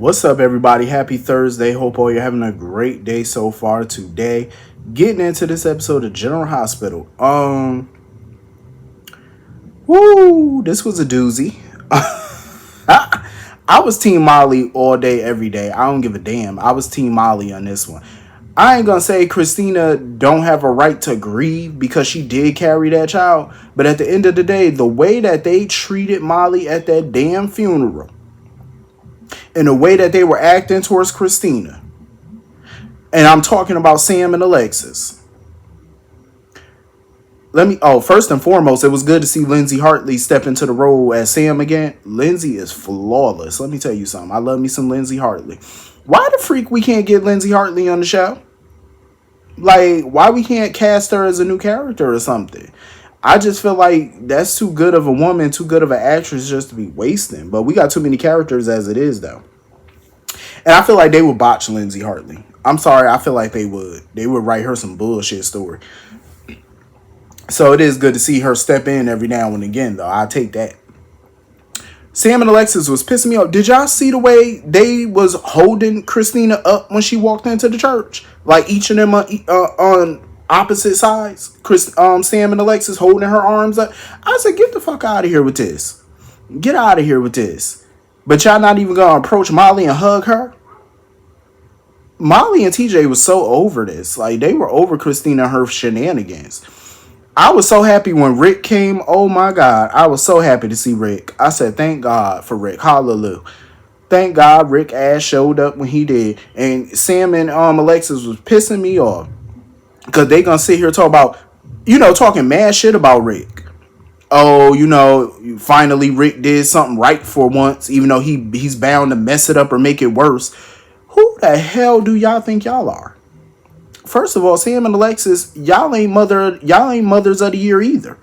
What's up, everybody? Happy Thursday. Hope all you're having a great day so far today. Getting into this episode of General Hospital. This was a doozy. I was Team Molly all day, every day. I don't give a damn. I was Team Molly on this one. I ain't gonna say Christina don't have a right to grieve because she did carry that child, but at the end of the day, the way that they treated Molly at that damn funeral and the way that they were acting towards Christina, and I'm talking about Sam and Alexis. First and foremost, it was good to see Lindsay Hartley step into the role as Sam again. Lindsay is flawless. Let me tell you something. I love me some Lindsay Hartley. Why the freak we can't get Lindsay Hartley on the show? Like, why we can't cast her as a new character or something? I just feel like that's too good of a woman, too good of an actress just to be wasting. But we got too many characters as it is, though. And I feel like they would botch Lindsay Hartley. I'm sorry, I feel like they would. They would write her some bullshit story. So it is good to see her step in every now and again, though. I take that. Sam and Alexis was pissing me off. Did y'all see the way they was holding Christina up when she walked into the church? Like each of them on opposite sides. Sam and Alexis holding her arms up. I said, get the fuck out of here with this. Get out of here with this. But y'all not even gonna approach Molly and hug her? Molly and TJ was so over this. Like, they were over Christina and her shenanigans. I was so happy when Rick came. Oh my God. I was so happy to see Rick. I said, thank God for Rick. Hallelujah. Thank God Rick ass showed up when he did. And Sam and Alexis was pissing me off. Because they gonna sit here and talk about, talking mad shit about Rick. Oh, finally Rick did something right for once. Even though he's bound to mess it up or make it worse. Who the hell do y'all think y'all are? First of all, Sam and Alexis, y'all ain't mothers of the year either.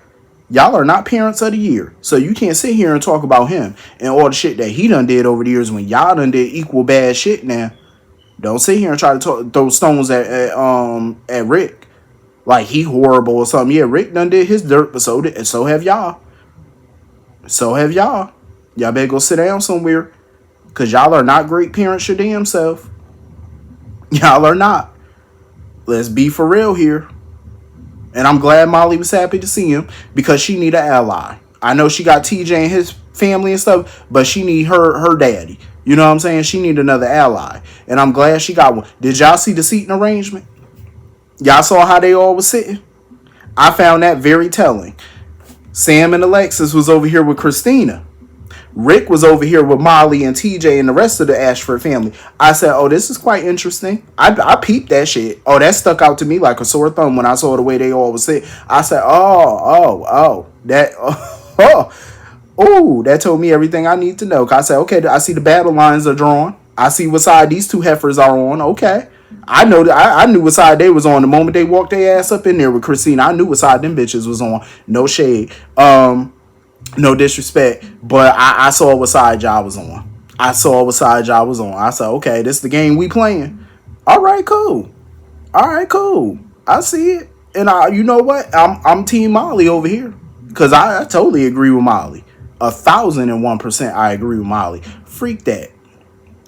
Y'all are not parents of the year. So you can't sit here and talk about him and all the shit that he done did over the years when y'all done did equal bad shit now. Don't sit here and try to throw stones at Rick. Like he horrible or something. Yeah, Rick done did his dirt, but so have y'all. So have y'all. Y'all better go sit down somewhere. Because y'all are not great parents your damn self. Y'all are not. Let's be for real here. And I'm glad Molly was happy to see him because she need an ally. I know she got TJ and his family and stuff, but she need her daddy. You know what I'm saying? She need another ally. And I'm glad she got one. Did y'all see the seating arrangement? Y'all saw how they all was sitting? I found that very telling. Sam and Alexis was over here with Christina. Rick was over here with Molly and TJ and the rest of the Ashford family. I said, oh, this is quite interesting. I peeped that shit. Oh, that stuck out to me like a sore thumb when I saw the way they all was sitting. I said, that told me everything I need to know. I said, okay, I see the battle lines are drawn. I see what side these two heifers are on. Okay. I know that I knew what side they was on the moment they walked their ass up in there with Christina. I knew what side them bitches was on. No shade. No disrespect, but I saw what side y'all was on. I said, okay, this is the game we playing. All right, cool. I see it. And you know what? I'm Team Molly over here. Because I totally agree with Molly. 1,001% I agree with Molly. Freak that.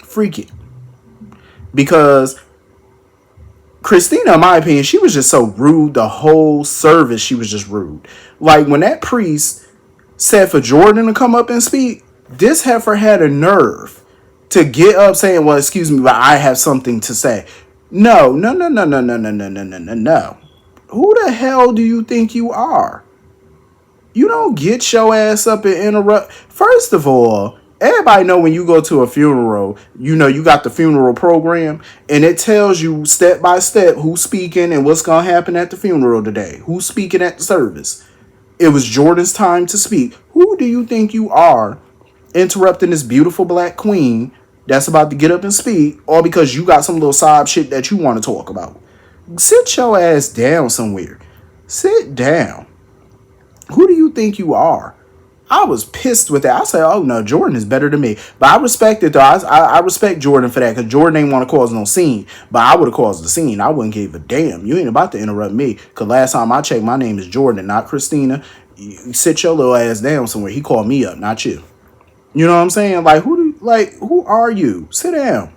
Freak it. Because Christina, in my opinion, she was just so rude. The whole service, she was just rude. Like, when that priest said for Jordan to come up and speak, this heifer had a nerve to get up saying, well, excuse me, but I have something to say. No. Who the hell do you think you are? You don't get your ass up and interrupt. First of all, everybody know when you go to a funeral, you got the funeral program and it tells you step by step who's speaking and what's going to happen at the funeral today. Who's speaking at the service. It was Jordan's time to speak. Who do you think you are interrupting this beautiful black queen that's about to get up and speak, all because you got some little side shit that you want to talk about? Sit your ass down somewhere. Sit down. Who do you think you are? I was pissed with that. I said, oh no, Jordan is better than me. But I respect it though. I respect Jordan for that because Jordan ain't want to cause no scene. But I would have caused the scene. I wouldn't give a damn. You ain't about to interrupt me. Because last time I checked, my name is Jordan, not Christina. You sit your little ass down somewhere. He called me up, not you. You know what I'm saying? Like, who Like, who are you? Sit down.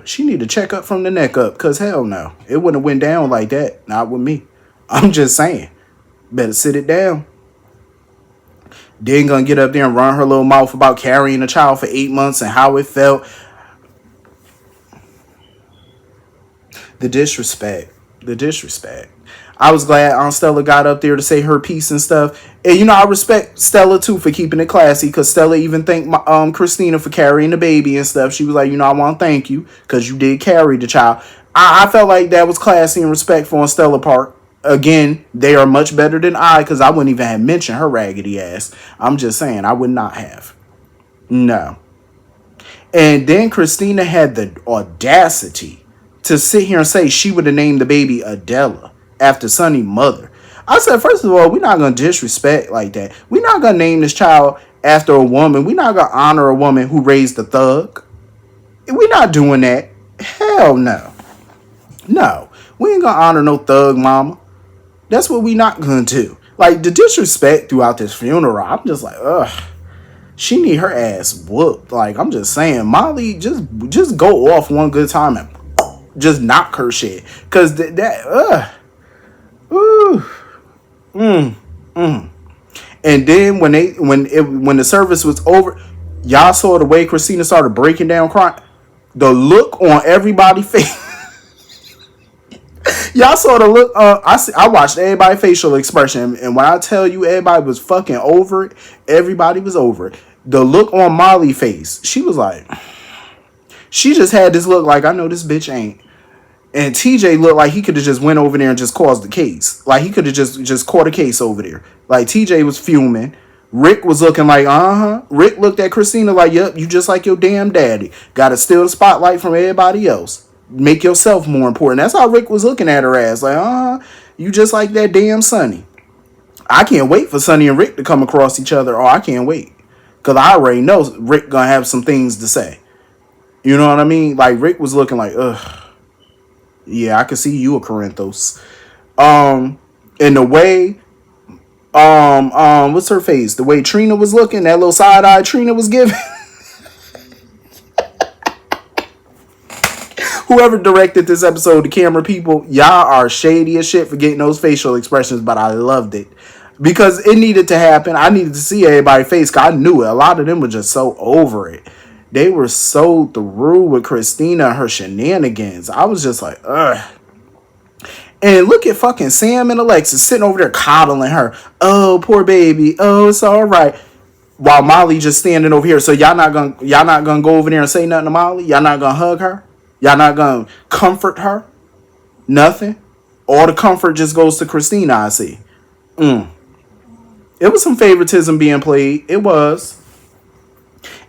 She need to check up from the neck up, cause hell no. It wouldn't have went down like that. Not with me. I'm just saying. Better sit it down. Then gonna get up there and run her little mouth about carrying a child for 8 months and how it felt. The disrespect. The disrespect. I was glad Aunt Stella got up there to say her piece and stuff. And, you know, I respect Stella, too, for keeping it classy. Because Stella even thanked Christina for carrying the baby and stuff. She was like, you know, I want to thank you because you did carry the child. I felt like that was classy and respectful on Stella part. Again, they are much better than I, because I wouldn't even have mentioned her raggedy ass. I'm just saying, I would not have. No. And then Christina had the audacity to sit here and say she would have named the baby Adela after Sunny's mother. I said, first of all, we're not going to disrespect like that. We're not going to name this child after a woman. We're not going to honor a woman who raised a thug. We're not doing that. Hell no. No. We ain't going to honor no thug mama. That's what we not going to do. Like, the disrespect throughout this funeral, I'm just like, ugh. She need her ass whooped. Like, I'm just saying, Molly, just go off one good time and just knock her shit. Because And then when the service was over, y'all saw the way Christina started breaking down crying. The look on everybody's face. Y'all saw the look. I watched everybody's facial expression, and when I tell you everybody was fucking over it, everybody was over it. The look on Molly's face, she was like, she just had this look like, I know this bitch ain't. And TJ looked like he could have just went over there and just caused the case. Like, he could have just caught a case over there. Like, TJ was fuming. Rick was looking like, Rick looked at Christina like, yep, you just like your damn daddy. Gotta steal the spotlight from everybody else. Make yourself more important. That's how Rick was looking at her ass. Like, you just like that damn Sunny. I can't wait for Sunny and Rick to come across each other. Oh, I can't wait. Because I already know Rick gonna have some things to say. You know what I mean? Like, Rick was looking like, ugh. Yeah, I could see you a Corinthos. And the way, what's her face? The way Trina was looking, that little side eye Trina was giving. Whoever directed this episode, the camera people, y'all are shady as shit for getting those facial expressions, but I loved it. Because it needed to happen. I needed to see everybody's face, because I knew it. A lot of them were just so over it. They were so through with Christina and her shenanigans. I was just like, ugh. And look at fucking Sam and Alexis sitting over there coddling her. Oh, poor baby. Oh, it's all right. While Molly just standing over here. So y'all not gonna go over there and say nothing to Molly? Y'all not gonna hug her? Y'all not gonna comfort her? Nothing? All the comfort just goes to Christina, I see. It was some favoritism being played. It was.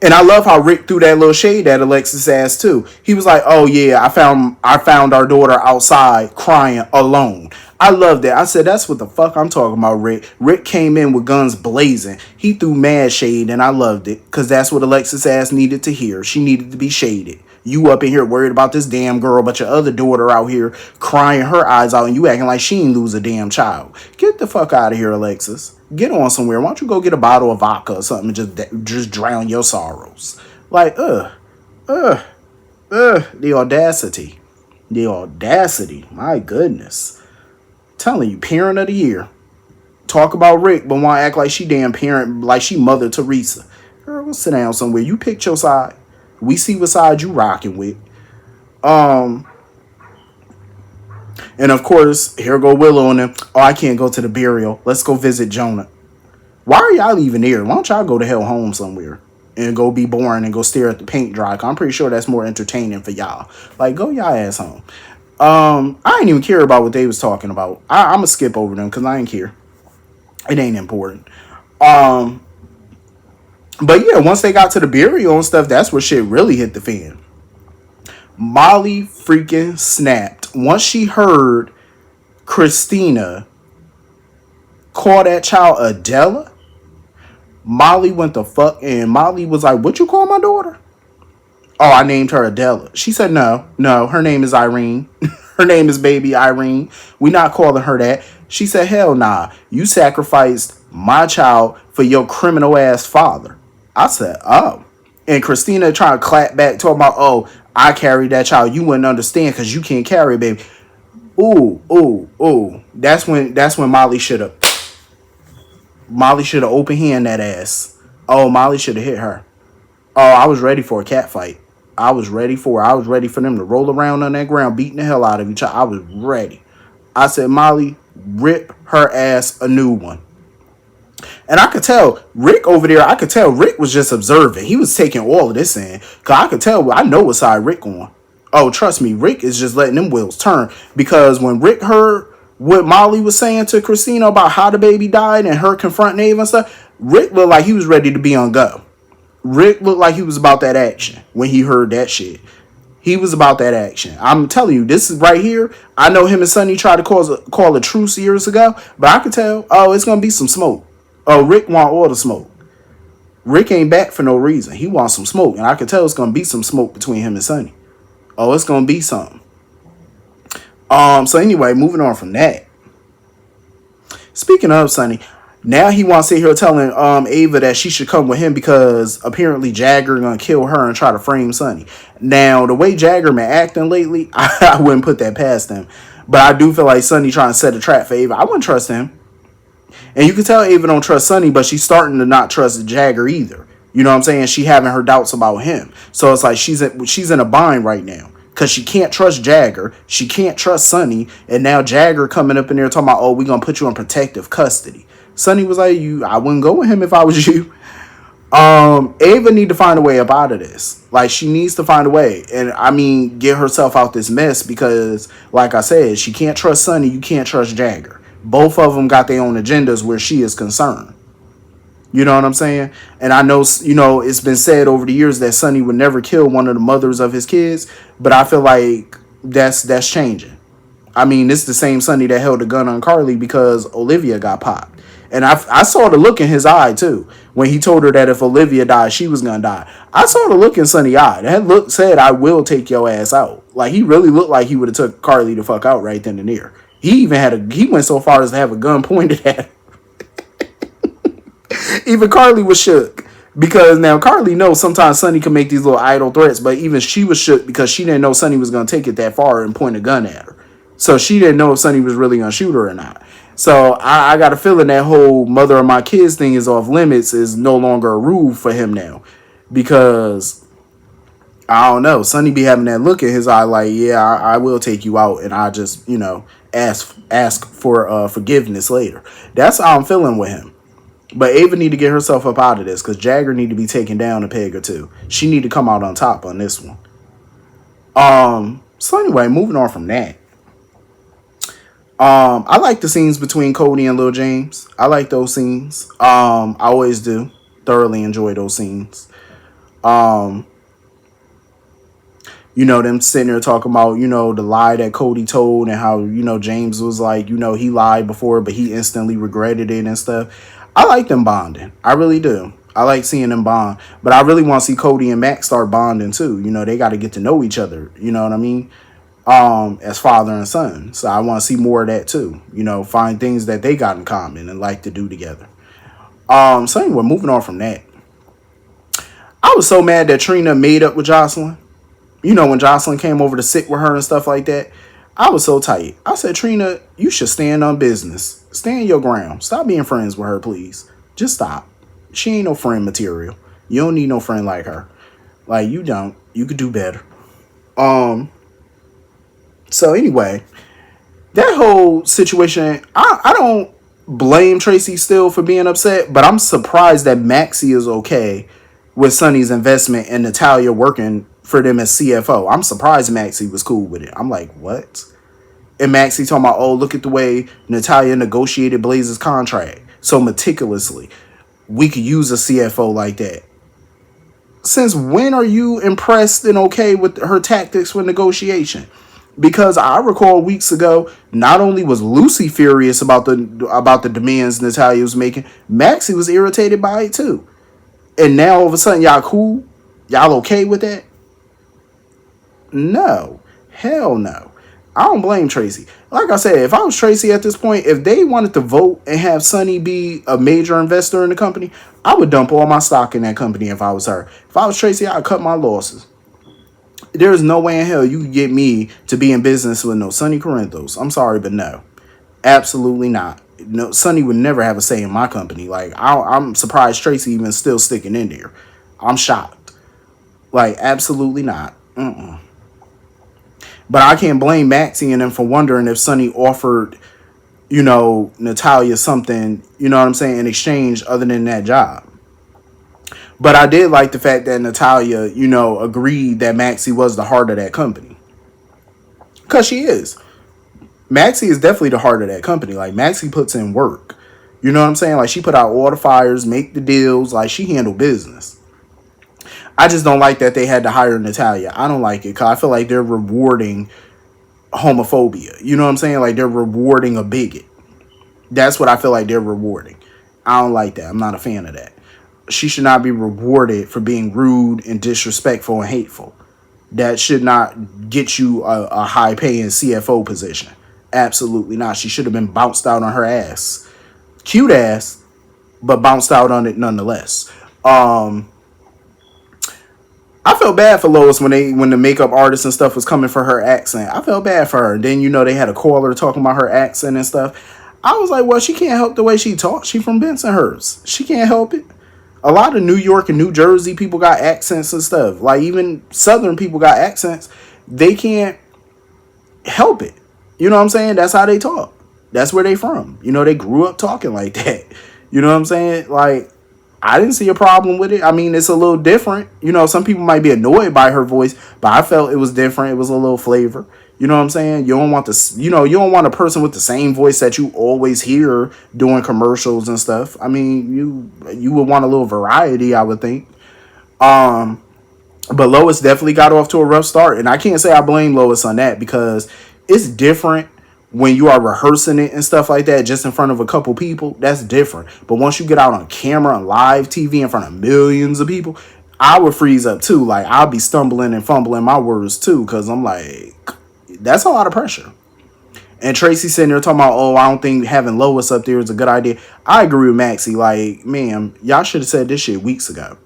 And I love how Rick threw that little shade at Alexis' ass too. He was like, oh yeah, I found our daughter outside crying alone. I love that. I said, that's what the fuck I'm talking about, Rick. Rick came in with guns blazing. He threw mad shade, and I loved it. Because that's what Alexis' ass needed to hear. She needed to be shaded. You up in here worried about this damn girl, but your other daughter out here crying her eyes out, and you acting like she ain't lose a damn child. Get the fuck out of here, Alexis. Get on somewhere. Why don't you go get a bottle of vodka or something and just drown your sorrows? Like, the audacity. The audacity. My goodness. Telling you, parent of the year. Talk about Rick, but want to act like she damn parent, like she Mother Teresa. Girl, go sit down somewhere. You picked your side. We see what side you rocking with. And of course, here go Willow and them. Oh, I can't go to the burial. Let's go visit Jonah. Why are y'all even here? Why don't y'all go to hell home somewhere and go be boring and go stare at the paint dry? I'm pretty sure that's more entertaining for y'all. Like, go y'all ass home. I didn't even care about what they was talking about. I'm gonna skip over them because I ain't care. It ain't important. But yeah, once they got to the burial and stuff, that's where shit really hit the fan. Molly freaking snapped. Once she heard Christina call that child Adela, Molly went the fuck in. Molly was like, what you call my daughter? Oh, I named her Adela. She said, no, her name is Irene. Her name is baby Irene. We not calling her that. She said, hell nah. You sacrificed my child for your criminal ass father. I said, oh. And Christina trying to clap back, talking about, oh, I carried that child. You wouldn't understand because you can't carry it, baby. Ooh, ooh, ooh. That's when Molly should have open hand that ass. Oh, Molly should have hit her. Oh, I was ready for a cat fight. I was ready for them to roll around on that ground, beating the hell out of each other. I was ready. I said, Molly, rip her ass a new one. And I could tell Rick over there, I could tell Rick was just observing. He was taking all of this in. Because I could tell, I know what side Rick on. Oh, trust me, Rick is just letting them wheels turn. Because when Rick heard what Molly was saying to Christina about how the baby died and her confronting Ava and stuff, Rick looked like he was ready to be on go. Rick looked like he was about that action when he heard that shit. He was about that action. I'm telling you, this is right here. I know him and Sunny tried to call a truce years ago, but I could tell, oh, it's going to be some smoke. Oh, Rick want all the smoke. Rick ain't back for no reason. He wants some smoke, and I could tell it's going to be some smoke between him and Sunny. Oh, it's going to be something. So anyway, moving on from that. Speaking of Sunny, now he wants to sit here telling Ava that she should come with him because apparently Jagger gonna kill her and try to frame Sunny. Now, the way Jagger been acting lately, I wouldn't put that past him. But I do feel like Sunny trying to set a trap for Ava. I wouldn't trust him. And you can tell Ava don't trust Sunny, but she's starting to not trust Jagger either. You know what I'm saying? She having her doubts about him. So it's like she's in a bind right now. Because she can't trust Jagger. She can't trust Sunny. And now Jagger coming up in there talking about, oh, we're going to put you in protective custody. Sunny was like, I wouldn't go with him if I was you. Ava need to find a way up out of this. Like, she needs to find a way. And, I mean, get herself out this mess because, like I said, she can't trust Sunny. You can't trust Jagger. Both of them got their own agendas where she is concerned. You know what I'm saying? And I know, it's been said over the years that Sunny would never kill one of the mothers of his kids. But I feel like that's changing. I mean, it's the same Sunny that held a gun on Carly because Olivia got popped. And I saw the look in his eye, too, when he told her that if Olivia died, she was going to die. I saw the look in Sunny's eye. That look said, I will take your ass out. Like, he really looked like he would have took Carly the fuck out right then and there. He even he went so far as to have a gun pointed at him. Even Carly was shook. Because now Carly knows sometimes Sunny can make these little idle threats, but even she was shook because she didn't know Sunny was going to take it that far and point a gun at her. So she didn't know if Sunny was really going to shoot her or not. So I got a feeling that whole mother of my kids thing is off limits is no longer a rule for him now. Because, I don't know, Sunny be having that look in his eye like, yeah, I will take you out and I just, ask for forgiveness later. That's how I'm feeling with him. But Ava need to get herself up out of this because Jagger need to be taken down a peg or two. She need to come out on top on this one. So anyway, moving on from that. I like the scenes between Cody and Lil James. I like those scenes. I always do. Thoroughly enjoy those scenes. Them sitting there talking about, the lie that Cody told and how, James was like, he lied before, but he instantly regretted it and stuff. I like them bonding. I really do. I like seeing them bond. But I really want to see Cody and Max start bonding too. They got to get to know each other. You know what I mean? As father and son. So I want to see more of that too. Find things that they got in common and like to do together. So anyway, moving on from that. I was so mad that Trina made up with Jocelyn. When Jocelyn came over to sit with her and stuff like that. I was so tight. I said, Trina, you should stand on business. Stand your ground. Stop being friends with her, please. Just stop. She ain't no friend material. You don't need no friend like her. Like, you don't. You could do better. So anyway, that whole situation, I don't blame Tracy still for being upset, but I'm surprised that Maxie is okay with Sunny's investment and Natalia working for them as CFO. I'm surprised Maxie was cool with it. I'm like, what? And Maxie talking about, oh, look at the way Natalia negotiated Blaze's contract so meticulously. We could use a CFO like that. Since when are you impressed and okay with her tactics for negotiation? Because I recall weeks ago, not only was Lucy furious about the demands Natalia was making, Maxie was irritated by it too. And now all of a sudden, y'all cool? Y'all okay with that? No. Hell no. I don't blame Tracy. Like I said, if I was Tracy at this point, if they wanted to vote and have Sunny be a major investor in the company, I would dump all my stock in that company if I was her. If I was Tracy, I'd cut my losses. There's no way in hell you could get me to be in business with no Sonny Corinthos. I'm sorry, but no. Absolutely not. No, Sonny would never have a say in my company. Like, I'm surprised Tracy even still sticking in there. I'm shocked. Like, absolutely not. But I can't blame Maxie and them for wondering if Sonny offered, Natalia something, you know what I'm saying, in exchange other than that job. But I did like the fact that Natalia, agreed that Maxie was the heart of that company. Because she is. Maxie is definitely the heart of that company. Like, Maxie puts in work. You know what I'm saying? Like, she put out all the fires, make the deals. Like, she handled business. I just don't like that they had to hire Natalia. I don't like it because I feel like they're rewarding homophobia. You know what I'm saying? Like, they're rewarding a bigot. That's what I feel like they're rewarding. I don't like that. I'm not a fan of that. She should not be rewarded for being rude and disrespectful and hateful. That should not get you a high-paying CFO position. Absolutely not. She should have been bounced out on her ass. Cute ass, but bounced out on it nonetheless. I felt bad for Lois when the makeup artist and stuff was coming for her accent. I felt bad for her. And then, they had a caller talking about her accent and stuff. I was like, well, she can't help the way she talks. She from Bensonhurst. She can't help it. A lot of New York and New Jersey people got accents and stuff. Like, even Southern people got accents. They can't help it. You know what I'm saying? That's how they talk. That's where they from. They grew up talking like that. You know what I'm saying? Like, I didn't see a problem with it. I mean, it's a little different. Some people might be annoyed by her voice, but I felt it was different. It was a little flavor. You know what I'm saying? You don't want you don't want a person with the same voice that you always hear doing commercials and stuff. I mean, you would want a little variety, I would think. But Lois definitely got off to a rough start, and I can't say I blame Lois on that because it's different when you are rehearsing it and stuff like that just in front of a couple people. That's different. But once you get out on camera and live TV in front of millions of people, I would freeze up too. Like, I'll be stumbling and fumbling my words too because I'm like, that's a lot of pressure. And Tracy sitting there talking about, oh, I don't think having Lois up there is a good idea. I agree with Maxie. Like, ma'am, y'all should have said this shit weeks ago.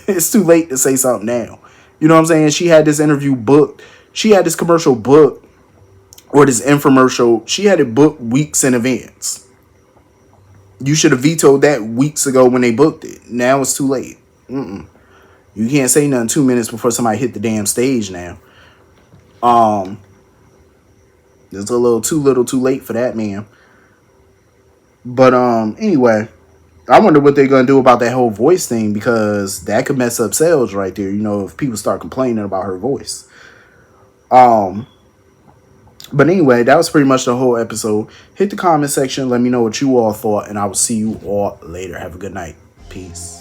It's too late to say something now. You know what I'm saying? She had this interview booked. She had this commercial booked, or this infomercial. She had it booked weeks in advance. You should have vetoed that weeks ago when they booked it. Now it's too late. You can't say nothing 2 minutes before somebody hit the damn stage now. It's a little too late for that, man. But anyway, I wonder what they're gonna do about that whole voice thing because that could mess up sales right there. If people start complaining about her voice. But anyway, that was pretty much the whole episode. Hit the comment section, let me know what you all thought, and I will see you all later. Have a good night. Peace.